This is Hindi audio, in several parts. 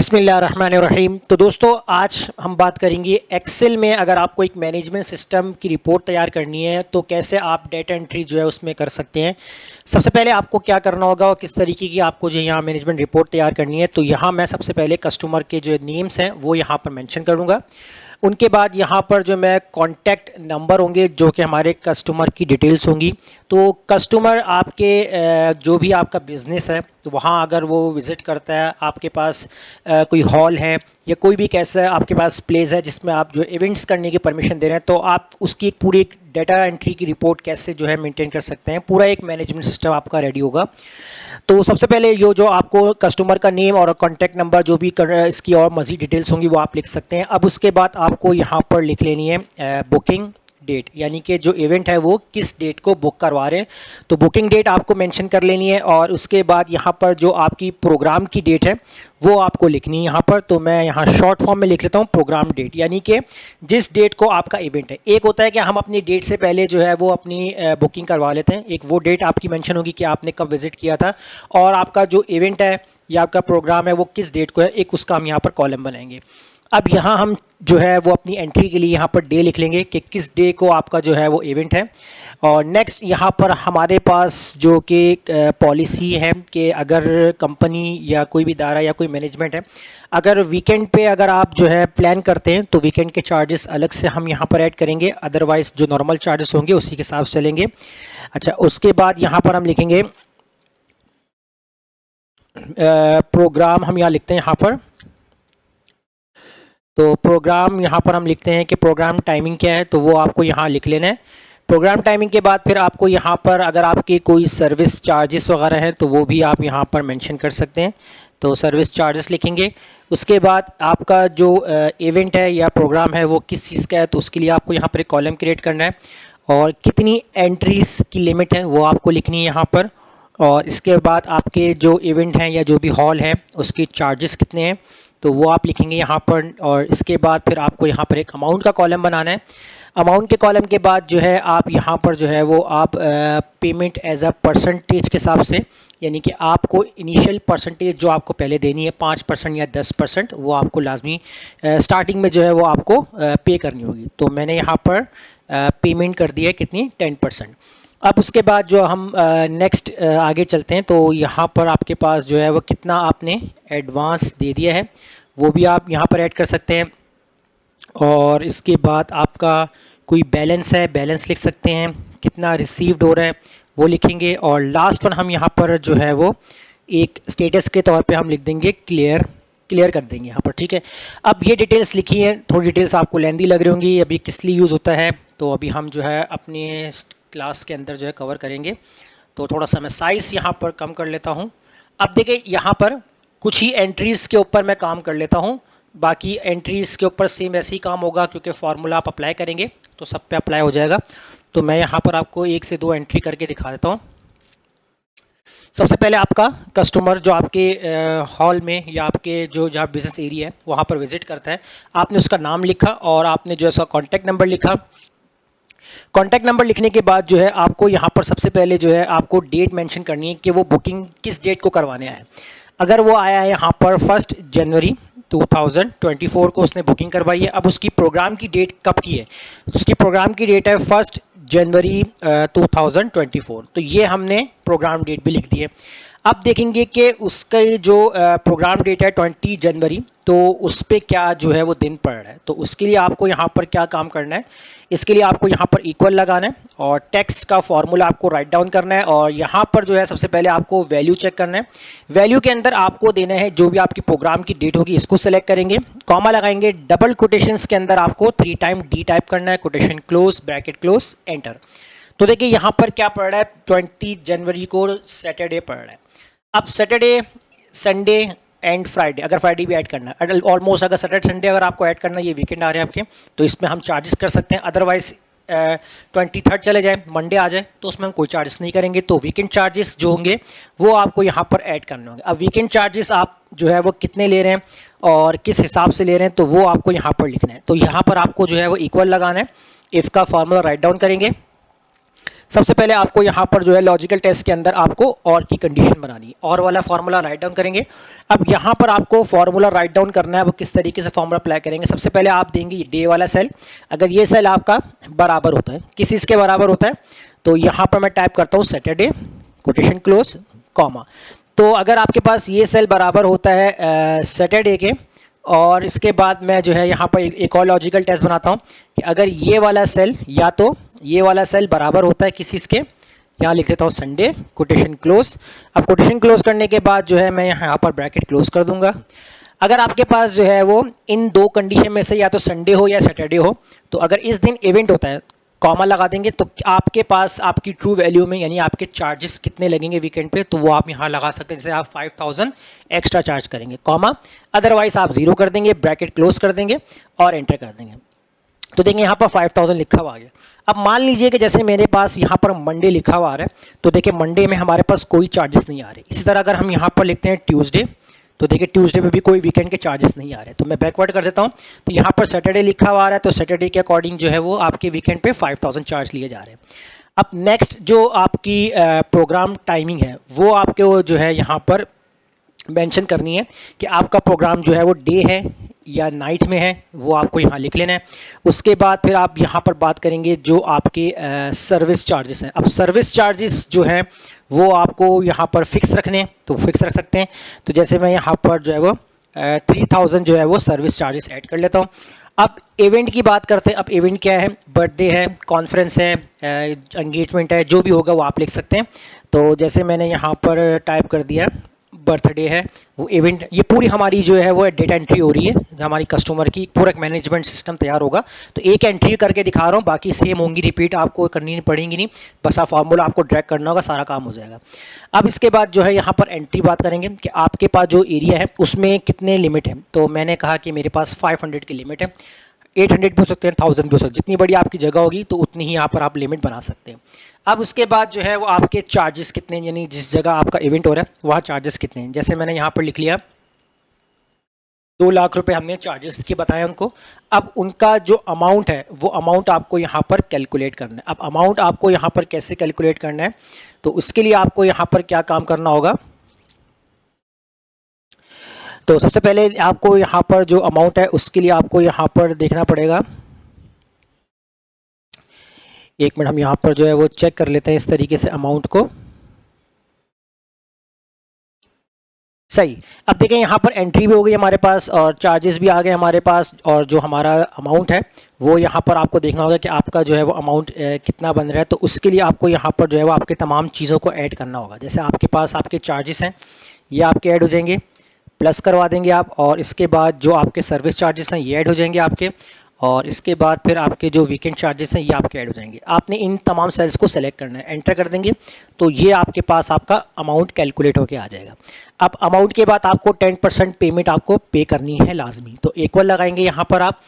बिस्मिल्लाहिर्रहमानिर्रहीम। तो दोस्तों आज हम बात करेंगे एक्सेल में अगर आपको एक मैनेजमेंट सिस्टम की रिपोर्ट तैयार करनी है तो कैसे आप डेटा एंट्री जो है उसमें कर सकते हैं। सबसे पहले आपको क्या करना होगा और किस तरीके की आपको जो यहाँ मैनेजमेंट रिपोर्ट तैयार करनी है, तो यहाँ मैं सबसे पहले कस्टमर के जो नेम्स हैं वो यहाँ पर मेंशन करूँगा। उनके बाद यहाँ पर जो मैं कॉन्टैक्ट नंबर होंगे जो कि हमारे कस्टमर की डिटेल्स होंगी। तो कस्टमर आपके जो भी आपका बिजनेस है तो वहाँ अगर वो विज़िट करता है, आपके पास कोई हॉल है या कोई भी कैसा आपके पास प्लेस है जिसमें आप जो इवेंट्स करने की परमिशन दे रहे हैं, तो आप उसकी एक पूरी डेटा एंट्री की रिपोर्ट कैसे जो है मेंटेन कर सकते हैं। पूरा एक मैनेजमेंट सिस्टम आपका रेडी होगा। तो सबसे पहले ये जो आपको कस्टमर का नेम और कॉन्टैक्ट नंबर जो भी इसकी और मज़ीद डिटेल्स होंगी वो आप लिख सकते हैं। अब उसके बाद आपको यहाँ पर लिख लेनी है बुकिंग डेट, यानी कि जो इवेंट है वो किस डेट को बुक करवा रहे हैं, तो बुकिंग डेट आपको मेंशन कर लेनी है। और उसके बाद यहाँ पर जो आपकी प्रोग्राम की डेट है वो आपको लिखनी है यहाँ पर। तो मैं यहाँ शॉर्ट फॉर्म में लिख लेता हूँ प्रोग्राम डेट, यानी कि जिस डेट को आपका इवेंट है। एक होता है कि हम अपनी डेट से पहले जो है वो अपनी बुकिंग करवा लेते हैं, एक वो डेट आपकी मेंशन होगी कि आपने कब विजिट किया था और आपका जो इवेंट है या आपका प्रोग्राम है वो किस डेट को है, एक उसका हम यहाँ पर कॉलम बनाएंगे। अब यहाँ हम जो है वो अपनी एंट्री के लिए यहाँ पर डे लिख लेंगे कि किस डे को आपका जो है वो इवेंट है। और नेक्स्ट यहाँ पर हमारे पास जो कि पॉलिसी है कि अगर कंपनी या कोई भी इदारा या कोई मैनेजमेंट है, अगर वीकेंड पे अगर आप जो है प्लान करते हैं तो वीकेंड के चार्जेस अलग से हम यहाँ पर ऐड करेंगे, अदरवाइज जो नॉर्मल चार्जेस होंगे उसी के हिसाब से चलेंगे। अच्छा, उसके बाद यहाँ पर हम लिखेंगे प्रोग्राम, हम यहाँ लिखते हैं यहाँ पर, तो प्रोग्राम यहाँ पर हम लिखते हैं कि प्रोग्राम टाइमिंग क्या है, तो वो आपको यहाँ लिख लेना है। प्रोग्राम टाइमिंग के बाद फिर आपको यहाँ पर अगर आपकी कोई सर्विस चार्जेस वगैरह हैं तो वो भी आप यहाँ पर मेंशन कर सकते हैं, तो सर्विस चार्जेस लिखेंगे। उसके बाद आपका जो इवेंट है या प्रोग्राम है वो किस चीज़ का है, तो उसके लिए आपको यहाँ पर एक कॉलम क्रिएट करना है और कितनी एंट्रीज की लिमिट है वो आपको लिखनी है यहाँ पर। और इसके बाद आपके जो इवेंट हैं या जो भी हॉल है उसके चार्जेस कितने हैं तो वो आप लिखेंगे यहाँ पर। और इसके बाद फिर आपको यहाँ पर एक अमाउंट का कॉलम बनाना है। अमाउंट के कॉलम के बाद जो है आप यहाँ पर जो है वो आप पेमेंट एज अ परसेंटेज के हिसाब से, यानी कि आपको इनिशियल परसेंटेज जो आपको पहले देनी है 5% या 10%, वो आपको लाजमी स्टार्टिंग में जो है वो आपको पे करनी होगी। तो मैंने यहाँ पर पेमेंट कर दी है कितनी, 10%। अब उसके बाद जो हम नेक्स्ट आगे चलते हैं, तो यहाँ पर आपके पास जो है वो कितना आपने एडवांस दे दिया है वो भी आप यहाँ पर ऐड कर सकते हैं। और इसके बाद आपका कोई बैलेंस है, बैलेंस लिख सकते हैं, कितना रिसीव्ड हो रहा है वो लिखेंगे। और लास्ट वन हम यहाँ पर जो है वो एक स्टेटस के तौर पे हम लिख देंगे क्लियर कर देंगे यहाँ पर, ठीक है। अब ये डिटेल्स लिखी है, थोड़ी डिटेल्स आपको लेंदी लग रही होंगी, अभी किस लिए यूज़ होता है तो अभी हम जो है अपने क्लास के अंदर जो है कवर करेंगे। तो थोड़ा सा मैं साइज यहाँ पर कम कर लेता हूँ। अब देखिए यहाँ पर कुछ ही एंट्रीज के ऊपर मैं काम कर लेता हूँ, बाकी एंट्रीज के ऊपर सेम ऐसे ही काम होगा क्योंकि फार्मूला आप अप्लाई करेंगे तो सब पे अप्लाई हो जाएगा। तो मैं यहाँ पर आपको 1 से 2 एंट्री करके दिखा देता हूँ। सबसे पहले आपका कस्टमर जो आपके हॉल में या आपके जो जहाँ बिजनेस एरिया है वहाँ पर विजिट करता है, आपने उसका नाम लिखा और आपने जो है उसका कॉन्टैक्ट नंबर लिखा। कॉन्टैक्ट नंबर लिखने के बाद जो है आपको यहाँ पर सबसे पहले जो है आपको डेट मेंशन करनी है कि वो बुकिंग किस डेट को करवाने आया है। अगर वो आया है यहाँ पर 1 जनवरी 2024 को उसने बुकिंग करवाई है, अब उसकी प्रोग्राम की डेट कब की है, उसकी प्रोग्राम की डेट है 1 जनवरी 2024, तो ये हमने प्रोग्राम डेट भी लिख दी है। अब देखेंगे कि उसका जो प्रोग्राम डेट है 20 जनवरी, तो उस पर क्या जो है वो दिन पड़ रहा है। तो उसके लिए आपको यहाँ पर क्या काम करना है, इसके लिए आपको यहाँ पर इक्वल लगाना है और टेक्स्ट का फॉर्मूला आपको राइट डाउन करना है। और यहाँ पर जो है सबसे पहले आपको वैल्यू चेक करना है। वैल्यू के अंदर आपको देना है जो भी आपकी प्रोग्राम की डेट होगी, इसको सेलेक्ट करेंगे, कॉमा लगाएंगे, डबल कोटेशंस के अंदर आपको 3 टाइम डी टाइप करना है, quotation close, bracket close, enter. तो देखिए यहाँ पर क्या पड़ रहा है, 20 जनवरी को सैटरडे पड़ रहा है। अब सैटरडे, संडे एंड फ्राइडे, अगर फ्राइडे भी ऐड करना है, ऑलमोस्ट अगर सैटरडे संडे अगर आपको ऐड करना है, ये वीकेंड आ रहे हैं आपके, तो इसमें हम चार्जेस कर सकते हैं। अदरवाइज 23 चले जाए, मंडे आ जाए, तो उसमें हम कोई चार्जेस नहीं करेंगे। तो वीकेंड चार्जेस जो होंगे वो आपको यहाँ पर ऐड करने होंगे। अब वीकेंड चार्जेस आप जो है वो कितने ले रहे हैं और किस हिसाब से ले रहे हैं तो वो आपको यहाँ पर लिखना है। तो यहाँ पर आपको जो है वो इक्वल लगाना है, इफ का फॉर्मूला राइट डाउन करेंगे, सबसे पहले आपको यहाँ पर जो है लॉजिकल टेस्ट के अंदर आपको और की कंडीशन बनानी है, और वाला फॉर्मूला राइट डाउन करेंगे। अब यहाँ पर आपको फॉर्मूला राइट डाउन करना है, वो किस तरीके से फॉर्मूला अप्लाई करेंगे। सबसे पहले आप देंगे डे वाला सेल, अगर ये सेल आपका बराबर होता है, किस इसके बराबर होता है, तो यहाँ पर मैं टाइप करता हूँ सैटरडे कोटेशन क्लोज कॉमा। तो अगर आपके पास ये सेल बराबर होता है सैटरडे के, और इसके बाद मैं जो है यहाँ पर एक और लॉजिकल टेस्ट बनाता हूँ कि अगर ये वाला सेल या तो ये वाला सेल बराबर होता है किसी इसके, यहाँ लिख देता हूँ संडे कोटेशन क्लोज। अब कोटेशन क्लोज करने के बाद जो है मैं यहाँ पर ब्रैकेट क्लोज कर दूंगा। अगर आपके पास जो है वो इन दो कंडीशन में से या तो संडे हो या सैटरडे हो, तो अगर इस दिन इवेंट होता है कॉमा लगा देंगे, तो आपके पास आपकी ट्रू वैल्यू में यानी आपके चार्जेस कितने लगेंगे वीकेंड पे, तो वो आप यहाँ लगा सकते हैं। जैसे आप 5000 एक्स्ट्रा चार्ज करेंगे कॉमा, अदरवाइज आप 0 कर देंगे, ब्रैकेट क्लोज कर देंगे और एंटर कर देंगे। तो देखिए यहाँ पर 5000 लिखा हुआ आ गया। अब मान लीजिए कि जैसे मेरे पास यहाँ पर मंडे लिखा हुआ आ रहा है, तो देखिए मंडे में हमारे पास कोई चार्जेस नहीं आ रहे। इसी तरह अगर हम यहाँ पर लिखते हैं ट्यूसडे, तो देखिए ट्यूसडे में भी कोई वीकेंड के चार्जेस नहीं आ रहे। तो मैं बैकवर्ड कर देता हूँ, तो यहाँ पर सैटरडे लिखा हुआ आ रहा है, तो सैटरडे के अकॉर्डिंग जो है वो आपके वीकेंड पे 5000 चार्ज लिए जा रहे हैं। अब नेक्स्ट जो आपकी प्रोग्राम टाइमिंग है वो आपको जो है यहाँ पर मेंशन करनी है कि आपका प्रोग्राम जो है वो डे है या नाइट में है, वो आपको यहाँ लिख लेना है। उसके बाद फिर आप यहाँ पर बात करेंगे जो आपके सर्विस चार्जेस हैं। अब सर्विस चार्जेस जो है वो आपको यहाँ पर फिक्स रखने हैं, तो फिक्स रख सकते हैं। तो जैसे मैं यहाँ पर जो है वो 3000 जो है वो सर्विस चार्जेस ऐड कर लेता हूँ। अब इवेंट की बात करते हैं। अब इवेंट क्या है, बर्थडे है, कॉन्फ्रेंस है, एंगेजमेंट है, जो भी होगा वो आप लिख सकते हैं। तो जैसे मैंने यहाँ पर टाइप कर दिया बर्थडे है, वो इवेंट, ये पूरी हमारी जो है वो डेटा एंट्री हो रही है, हमारी कस्टमर की पूरा मैनेजमेंट सिस्टम तैयार होगा। तो एक एंट्री करके दिखा रहा हूँ, बाकी सेम होंगी, रिपीट आपको करनी पड़ेंगी नहीं, बस आप फॉर्मूला आपको ड्रैग करना होगा, सारा काम हो जाएगा। अब इसके बाद जो है यहाँ पर एंट्री बात करेंगे कि आपके पास जो एरिया है उसमें कितने लिमिट है। तो मैंने कहा कि मेरे पास 500 की लिमिट है, 800 भी हो सकते हैं, 1000 भी हो सकते हैं, जितनी बड़ी आपकी जगह होगी तो उतनी ही यहाँ पर आप लिमिट बना सकते हैं। अब उसके बाद जो है वो आपके चार्जेस कितने, यानी जिस जगह आपका इवेंट हो रहा है वहाँ चार्जेस कितने हैं। जैसे मैंने यहाँ पर लिख लिया 2 लाख रुपए हमने चार्जेस के बताया उनको। अब उनका जो अमाउंट है वो अमाउंट आपको यहाँ पर कैलकुलेट करना है। अब अमाउंट आपको यहाँ पर कैसे कैलकुलेट करना है, तो उसके लिए आपको यहाँ पर क्या काम करना होगा। तो सबसे पहले आपको यहाँ पर जो अमाउंट है उसके लिए आपको यहाँ पर देखना पड़ेगा। एक मिनट, हम यहाँ पर जो है वो चेक कर लेते हैं इस तरीके से अमाउंट को। सही। अब देखें यहाँ पर एंट्री भी हो गई हमारे पास और चार्जेस भी आ गए हमारे पास, और जो हमारा अमाउंट है वो यहाँ पर आपको देखना होगा कि आपका जो है वो अमाउंट कितना बन रहा है। तो उसके लिए आपको यहाँ पर जो है वो आपके तमाम चीज़ों को ऐड करना होगा। जैसे आपके पास आपके चार्जेस हैं ये आपके ऐड हो जाएंगे, प्लस करवा देंगे आप, और इसके बाद जो आपके सर्विस चार्जेस हैं ये ऐड हो जाएंगे आपके, और इसके बाद फिर आपके जो वीकेंड चार्जेस हैं ये आपके ऐड हो जाएंगे। आपने इन तमाम सेल्स को सेलेक्ट करना है, एंटर कर देंगे, तो ये आपके पास आपका अमाउंट कैलकुलेट होके आ जाएगा। अब अमाउंट के बाद आपको 10% पेमेंट आपको पे करनी है लाजमी, तो इक्वल लगाएंगे यहाँ पर आप,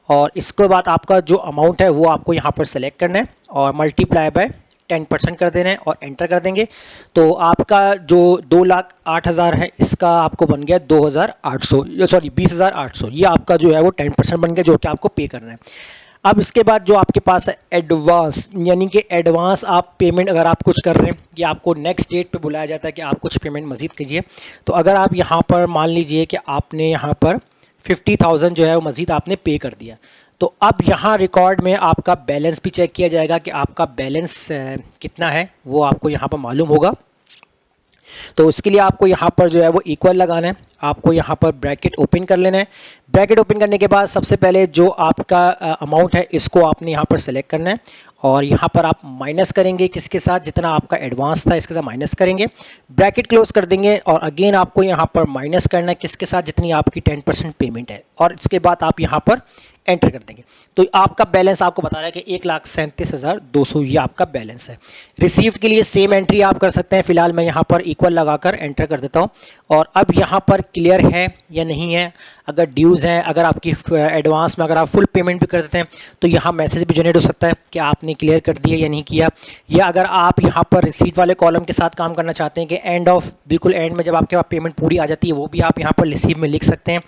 और इसके बाद आपका जो अमाउंट है वो आपको यहाँ पर सेलेक्ट करना है और मल्टीप्लाई बाय 10% कर देना है और एंटर कर देंगे। तो आपका जो 2,08,000 है इसका आपको बन गया 2,800, सॉरी 20,800। ये आपका जो है वो 10% बन गया जो कि आपको पे करना है। अब इसके बाद जो आपके पास है एडवांस, यानी कि एडवांस आप पेमेंट अगर आप कुछ कर रहे हैं कि आपको नेक्स्ट डेट पे बुलाया जाता है कि आप कुछ पेमेंट मजीद कीजिए। तो अगर आप यहाँ पर मान लीजिए कि आपने यहाँ पर 50,000 जो है वो मजीद आपने पे कर दिया, तो अब यहाँ रिकॉर्ड में आपका बैलेंस भी चेक किया जाएगा कि आपका बैलेंस कितना है, वो आपको यहाँ पर मालूम होगा। तो उसके लिए आपको यहाँ पर जो है वो इक्वल लगाना है, आपको यहाँ पर ब्रैकेट ओपन कर लेना है। ब्रैकेट ओपन करने के बाद सबसे पहले जो आपका अमाउंट है इसको आपने यहाँ पर सेलेक्ट करना है, और यहाँ पर आप माइनस करेंगे किसके साथ, जितना आपका एडवांस था इसके साथ माइनस करेंगे, ब्रैकेट क्लोज कर देंगे, और अगेन आपको यहाँ पर माइनस करना है किसके साथ, जितनी आपकी 10% पेमेंट है, और इसके बाद आप यहाँ पर एंटर कर देंगे। तो आपका बैलेंस आपको बता रहा है कि 1,37,200 ये आपका बैलेंस है। रिसीव्ड के लिए सेम एंट्री आप कर सकते हैं। फिलहाल मैं यहाँ पर इक्वल लगाकर एंटर कर देता हूँ, और अब यहाँ पर क्लियर है या नहीं है, अगर ड्यूज़ हैं, अगर आपकी एडवांस में अगर आप फुल पेमेंट भी कर देते हैं तो यहाँ मैसेज भी जनरेट हो सकता है कि आपने क्लियर कर दिया या नहीं किया। या अगर आप यहाँ पर रिसीट वाले कॉलम के साथ काम करना चाहते हैं कि एंड ऑफ बिल्कुल एंड में जब आपके पास पेमेंट पूरी आ जाती है वो भी आप यहाँ पर रिसीव में लिख सकते हैं।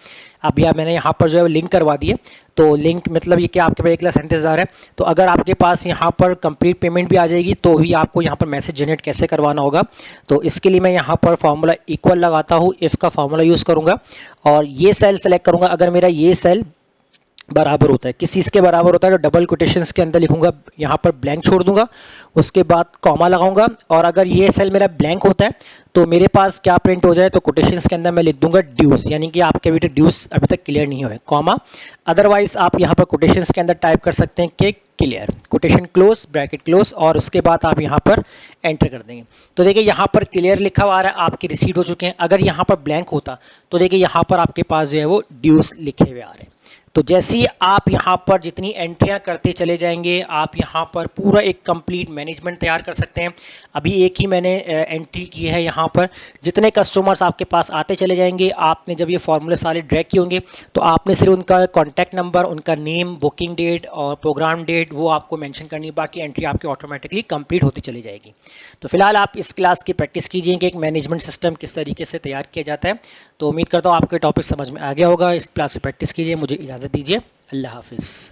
अब यार मैंने यहाँ पर जो है लिंक करवा दिए, तो लिंक मतलब ये कि आपके पास 1,37,000 है, तो अगर आपके पास यहाँ पर कंप्लीट पेमेंट भी आ जाएगी तो भी आपको यहाँ पर मैसेज जनरेट कैसे करवाना होगा। तो इसके लिए मैं यहाँ पर फॉर्मूला इक्वल लगाता हूँ, इफ़ का फॉर्मूला यूज़ करूँगा और ये सेल सेलेक्ट करूँगा। अगर मेरा ये सेल बराबर होता है, किस चीज़ के बराबर होता है, तो डबल कोटेशंस के अंदर लिखूंगा, यहाँ पर ब्लैंक छोड़ दूंगा, उसके बाद कॉमा लगाऊंगा। और अगर ये सेल मेरा ब्लैंक होता है तो मेरे पास क्या प्रिंट हो जाए, तो कोटेशंस के अंदर मैं लिख दूंगा ड्यूज, यानी कि आपके अभी तक ड्यूज अभी तक क्लियर नहीं हुए, कॉमा। अदरवाइज आप यहाँ पर कोटेशंस के अंदर टाइप कर सकते हैं कि clear, quotation close, bracket close, और उसके बाद आप यहाँ पर एंटर कर देंगे। तो देखिए यहाँ पर क्लियर लिखा हुआ आ रहा है, आपकी रिसीट हो चुके हैं। अगर यहाँ पर ब्लैंक होता तो देखिए यहाँ पर आपके पास जो है वो ड्यूज लिखे हुए आ रहे हैं। तो जैसे ही आप यहाँ पर जितनी एंट्रियां करते चले जाएंगे, आप यहाँ पर पूरा एक कंप्लीट मैनेजमेंट तैयार कर सकते हैं। अभी एक ही मैंने एंट्री की है यहाँ पर, जितने कस्टमर्स आपके पास आते चले जाएंगे, आपने जब ये फॉर्मूले सारे ड्रैग किए होंगे तो आपने सिर्फ उनका कॉन्टैक्ट नंबर, उनका नेम, बुकिंग डेट और प्रोग्राम डेट वो आपको मेंशन करनी है, बाकी एंट्री आपकी ऑटोमेटिकली कंप्लीट होती चली जाएगी। तो फिलहाल आप इस क्लास की प्रैक्टिस कीजिए कि एक मैनेजमेंट सिस्टम किस तरीके से तैयार किया जाता है। तो उम्मीद करता हूँ आपको टॉपिक समझ में आ गया होगा। इस क्लास से प्रैक्टिस कीजिए। मुझे इजाज़त दीजिए। अल्लाह हाफिज़।